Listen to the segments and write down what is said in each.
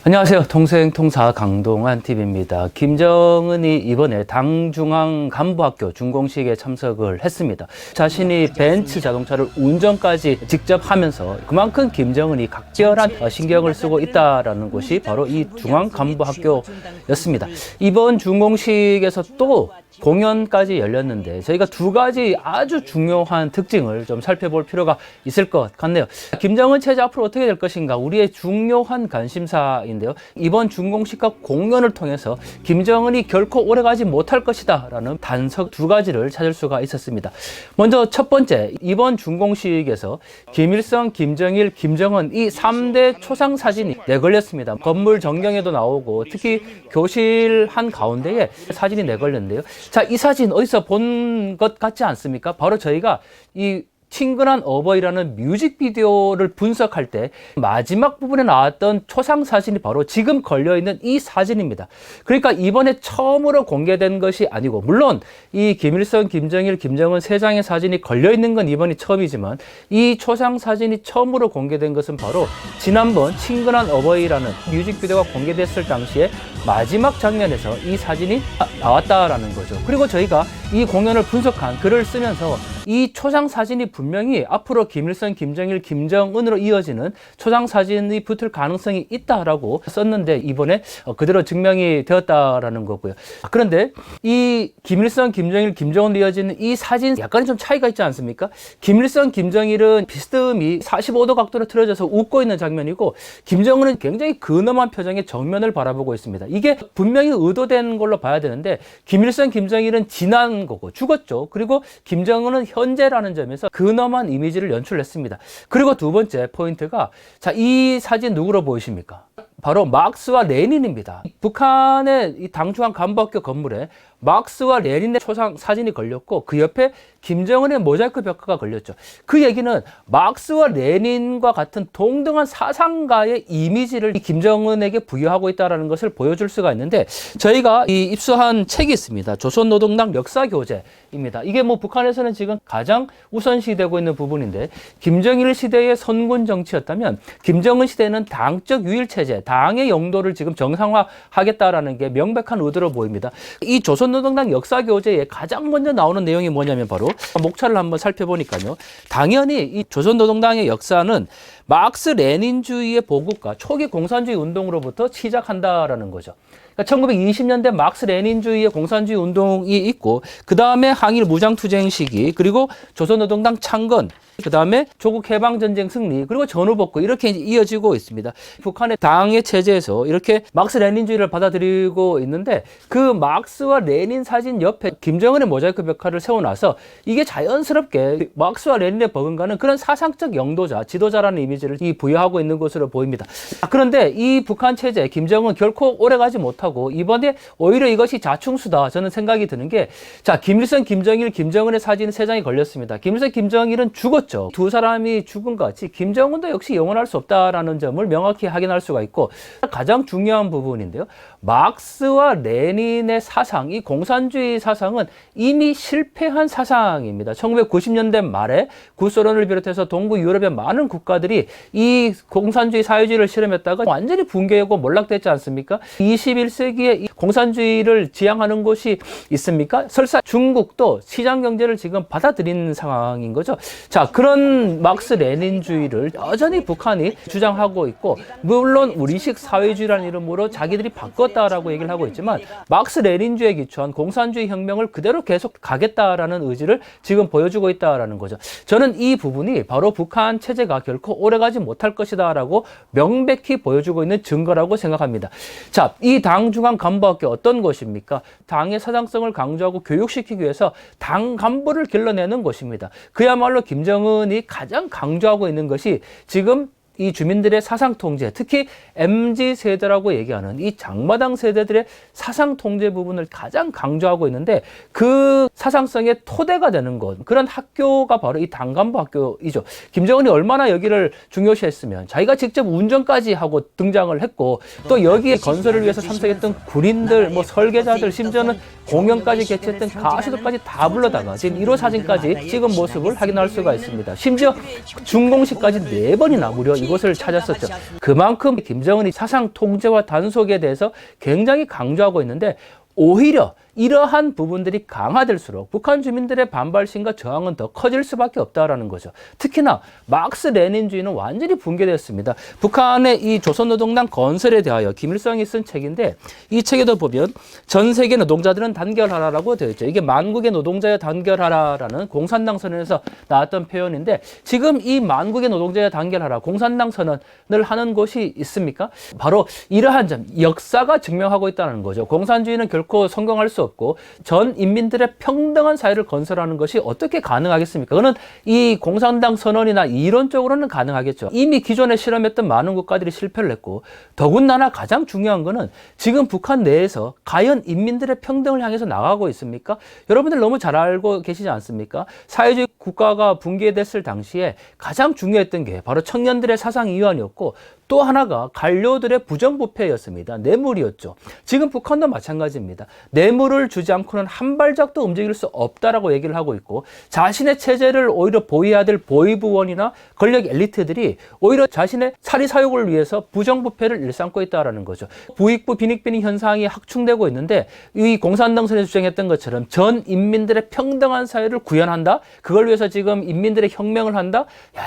안녕하세요. 통생통사 강동원 TV입니다. 김정은이 이번에 당중앙 간부학교 준공식에 참석을 했습니다. 자신이 벤츠 자동차를 운전까지 직접 하면서 그만큼 김정은이 각별한 신경을 쓰고 있다라는 곳이 바로 이 중앙 간부학교였습니다. 이번 준공식에서 또 공연까지 열렸는데 저희가 두 가지 아주 중요한 특징을 좀 살펴볼 필요가 있을 것 같네요. 김정은 체제 앞으로 어떻게 될 것인가 우리의 중요한 관심사인데요. 이번 준공식과 공연을 통해서 김정은이 결코 오래가지 못할 것이다 라는 단석 두 가지를 찾을 수가 있었습니다. 먼저 첫 번째, 이번 준공식에서 김일성, 김정일, 김정은 이 3대 초상 사진이 내걸렸습니다. 건물 전경에도 나오고 특히 교실 한 가운데에 사진이 내걸렸는데요. 자, 이 사진 어디서 본 것 같지 않습니까? 바로 저희가 이 친근한 어버이라는 뮤직비디오를 분석할 때 마지막 부분에 나왔던 초상 사진이 바로 지금 걸려있는 이 사진입니다. 그러니까 이번에 처음으로 공개된 것이 아니고, 물론 이 김일성, 김정일, 김정은 세 장의 사진이 걸려있는 건 이번이 처음이지만 이 초상 사진이 처음으로 공개된 것은 바로 지난번 친근한 어버이라는 뮤직비디오가 공개됐을 당시에 마지막 장면에서 이 사진이 나왔다라는 거죠. 그리고 저희가 이 공연을 분석한 글을 쓰면서 이 초상 사진이 분명히 앞으로 김일성, 김정일, 김정은으로 이어지는 초상 사진이 붙을 가능성이 있다라고 썼는데 이번에 그대로 증명이 되었다라는 거고요. 그런데 이 김일성, 김정일, 김정은으로 이어지는 이 사진 약간 좀 차이가 있지 않습니까? 김일성, 김정일은 비스듬히 45도 각도로 틀어져서 웃고 있는 장면이고, 김정은은 굉장히 근엄한 표정의 정면을 바라보고 있습니다. 이게 분명히 의도된 걸로 봐야 되는데, 김일성, 김정일은 지난 거고 죽었죠. 그리고 김정은은 현재라는 점에서 근엄한 이미지를 연출했습니다. 그리고 두 번째 포인트가, 자, 이 사진 누구로 보이십니까? 바로 막스와 레닌입니다. 북한의 이 당중앙 간부학교 건물에 막스와 레닌의 초상 사진이 걸렸고 그 옆에 김정은의 모자이크 벽화가 걸렸죠. 그 얘기는 막스와 레닌과 같은 동등한 사상가의 이미지를 김정은에게 부여하고 있다는 것을 보여줄 수가 있는데, 저희가 이 입수한 책이 있습니다. 조선노동당 역사교재입니다. 이게 뭐 북한에서는 지금 가장 우선시되고 있는 부분인데, 김정일 시대의 선군 정치였다면 김정은 시대는 당적 유일체제, 당의 영도를 지금 정상화하겠다라는 게 명백한 의도로 보입니다. 이 조선노동당 역사교재에 가장 먼저 나오는 내용이 뭐냐면 바로 목차를 한번 살펴보니까요. 당연히 이 조선노동당의 역사는 막스 레닌주의의 보급과 초기 공산주의 운동으로부터 시작한다라는 거죠. 그러니까 1920년대 막스 레닌주의의 공산주의 운동이 있고, 그 다음에 항일 무장투쟁 시기, 그리고 조선노동당 창건, 그 다음에 조국 해방전쟁 승리, 그리고 전후복구, 이렇게 이어지고 있습니다. 북한의 당의 체제에서 이렇게 막스 레닌주의를 받아들이고 있는데, 그 막스와 레닌 사진 옆에 김정은의 모자이크 벽화를 세워놔서 이게 자연스럽게 막스와 레닌에 버금가는 그런 사상적 영도자, 지도자라는 이미지를 부여하고 있는 것으로 보입니다. 그런데 이 북한 체제, 김정은 결코 오래가지 못하고 이번에 오히려 이것이 자충수다 저는 생각이 드는 게, 자, 김일성, 김정일, 김정은의 사진 세 장이 걸렸습니다. 김일성, 김정일은 죽었죠. 두 사람이 죽은 것 같이 김정은도 역시 영원할 수 없다라는 점을 명확히 확인할 수가 있고, 가장 중요한 부분인데요. 막스와 레닌의 사상, 이 공산주의 사상은 이미 실패한 사상입니다. 1990년대 말에 구소련을 비롯해서 동부 유럽의 많은 국가들이 이 공산주의 사회주의를 실험했다가 완전히 붕괴하고 몰락됐지 않습니까? 21세기에 이 공산주의를 지향하는 곳이 있습니까? 설사 중국도 시장 경제를 지금 받아들이는 상황인 거죠. 자, 그런 막스 레닌주의를 여전히 북한이 주장하고 있고, 물론 우리식 사회주의라는 이름으로 자기들이 바꿨다라고 얘기를 하고 있지만 막스 레닌주의에 기초한 공산주의 혁명을 그대로 계속 가겠다라는 의지를 지금 보여주고 있다라는 거죠. 저는 이 부분이 바로 북한 체제가 결코 오래가지 못할 것이다라고 명백히 보여주고 있는 증거라고 생각합니다. 자, 이 당중앙 간부학교 어떤 곳입니까? 당의 사상성을 강조하고 교육시키기 위해서 당 간부를 길러내는 곳입니다. 그야말로 김정은이 가장 강조하고 있는 것이 지금 이 주민들의 사상 통제, 특히 MZ 세대라고 얘기하는 이 장마당 세대들의 사상 통제 부분을 가장 강조하고 있는데, 그 사상성의 토대가 되는 것, 그런 학교가 바로 이 당간부 학교이죠. 김정은이 얼마나 여기를 중요시했으면 자기가 직접 운전까지 하고 등장을 했고, 또 여기에 건설을 위해서 참석했던 군인들, 뭐 설계자들, 심지어는 공연까지 개최했던 가수들까지 다 불러다가 지금 1호 사진까지 찍은 모습을 확인할 수가 있습니다. 심지어 준공식까지 4번이나 무려 이 이곳을 찾았었죠. 그만큼 김정은이 사상 통제와 단속에 대해서 굉장히 강조하고 있는데 오히려 이러한 부분들이 강화될수록 북한 주민들의 반발심과 저항은 더 커질 수밖에 없다라는 거죠. 특히나 막스 레닌주의는 완전히 붕괴됐습니다. 북한의 이 조선노동당 건설에 대하여 김일성이 쓴 책인데 이 책에도 보면 전 세계 노동자들은 단결하라라고 되어 있죠. 이게 만국의 노동자여 단결하라라는 공산당 선언에서 나왔던 표현인데 지금 이 만국의 노동자여 단결하라 공산당 선언을 하는 곳이 있습니까? 바로 이러한 점 역사가 증명하고 있다는 거죠. 공산주의는 결코 성공할 수 없고 전 인민들의 평등한 사회를 건설하는 것이 어떻게 가능하겠습니까? 그거는 이 공산당 선언이나 이론적으로는 가능하겠죠. 이미 기존에 실험했던 많은 국가들이 실패를 했고 더군다나 가장 중요한 거는 지금 북한 내에서 과연 인민들의 평등을 향해서 나가고 있습니까? 여러분들 너무 잘 알고 계시지 않습니까? 사회주의 국가가 붕괴됐을 당시에 가장 중요했던 게 바로 청년들의 사상 이완이었고 또 하나가 관료들의 부정부패였습니다. 뇌물이었죠. 지금 북한도 마찬가지입니다. 뇌물을 주지 않고는 한 발짝도 움직일 수 없다라고 얘기를 하고 있고 자신의 체제를 오히려 보호해야 될 보위부원이나 권력 엘리트들이 오히려 자신의 사리사욕을 위해서 부정부패를 일삼고 있다는 거죠. 부익부 빈익빈익 현상이 확충되고 있는데 이 공산당선에 주장했던 것처럼 전 인민들의 평등한 사회를 구현한다? 그걸 위해서 지금 인민들의 혁명을 한다?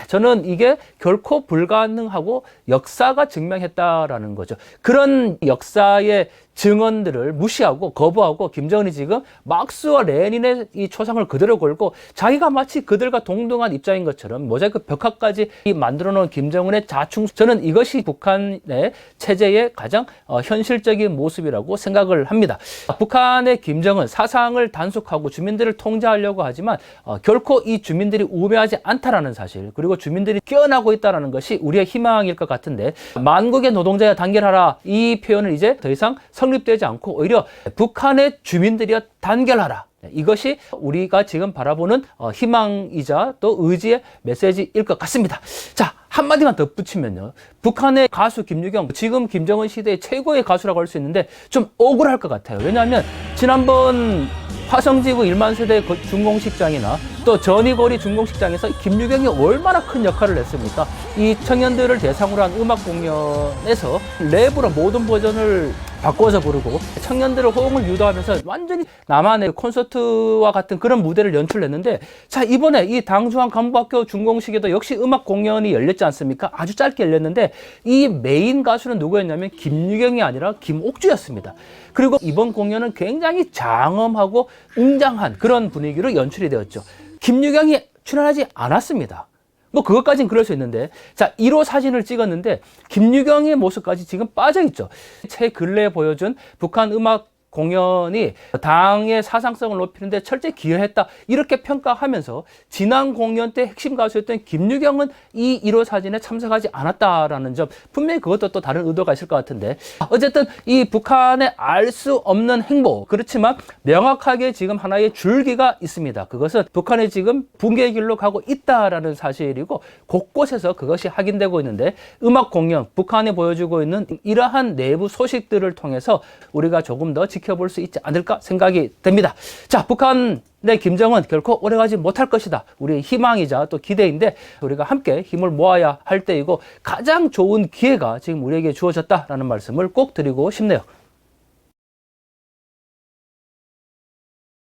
저는 이게 결코 불가능하고 역사가 증명했다라는 거죠. 그런 역사의 증언들을 무시하고 거부하고 김정은이 지금 막스와 레닌의 이 초상을 그대로 걸고 자기가 마치 그들과 동등한 입장인 것처럼 모자이크 벽화까지 만들어 놓은 김정은의 자충, 저는 이것이 북한의 체제의 가장 현실적인 모습이라고 생각을 합니다. 북한의 김정은 사상을 단속하고 주민들을 통제하려고 하지만 결코 이 주민들이 우매하지 않다라는 사실 그리고 주민들이 깨어나고 있다는 것이 우리의 희망일 것 같은데 만국의 노동자야 단결하라 이 표현을 이제 더 이상 성립되지 않고 오히려 북한의 주민들이야 단결하라. 이것이 우리가 지금 바라보는 희망이자 또 의지의 메시지일 것 같습니다. 자, 한마디만 덧붙이면요. 북한의 가수 김유경, 지금 김정은 시대의 최고의 가수라고 할 수 있는데 좀 억울할 것 같아요. 왜냐하면 지난번 화성지구 1만 세대 중공식장이나 또 전이거리 중공식장에서 김유경이 얼마나 큰 역할을 했습니까? 이 청년들을 대상으로 한 음악 공연에서 랩으로 모든 버전을 바꿔서 부르고 청년들의 호응을 유도하면서 완전히 나만의 콘서트와 같은 그런 무대를 연출했는데 자 이번에 이 당중앙 간부학교 준공식에도 역시 음악 공연이 열렸지 않습니까? 아주 짧게 열렸는데 이 메인 가수는 누구였냐면 김유경이 아니라 김옥주였습니다. 그리고 이번 공연은 굉장히 장엄하고 웅장한 그런 분위기로 연출이 되었죠. 김유경이 출연하지 않았습니다. 뭐 그것까지는 그럴 수 있는데 자 1호 사진을 찍었는데 김유경의 모습까지 지금 빠져있죠. 최근래에 보여준 북한 음악 공연이 당의 사상성을 높이는데 철저히 기여했다 이렇게 평가하면서 지난 공연 때 핵심 가수였던 김유경은 이 1호 사진에 참석하지 않았다라는 점 분명히 그것도 또 다른 의도가 있을 것 같은데 어쨌든 이 북한의 알 수 없는 행보 그렇지만 명확하게 지금 하나의 줄기가 있습니다. 그것은 북한이 지금 붕괴의 길로 가고 있다라는 사실이고 곳곳에서 그것이 확인되고 있는데 음악 공연 북한이 보여주고 있는 이러한 내부 소식들을 통해서 우리가 조금 더 지켜볼 수 있지 않을까 생각이 됩니다. 자, 북한의 김정은 결코 오래가지 못할 것이다. 우리의 희망이자 또 기대인데 우리가 함께 힘을 모아야 할 때이고 가장 좋은 기회가 지금 우리에게 주어졌다라는 말씀을 꼭 드리고 싶네요.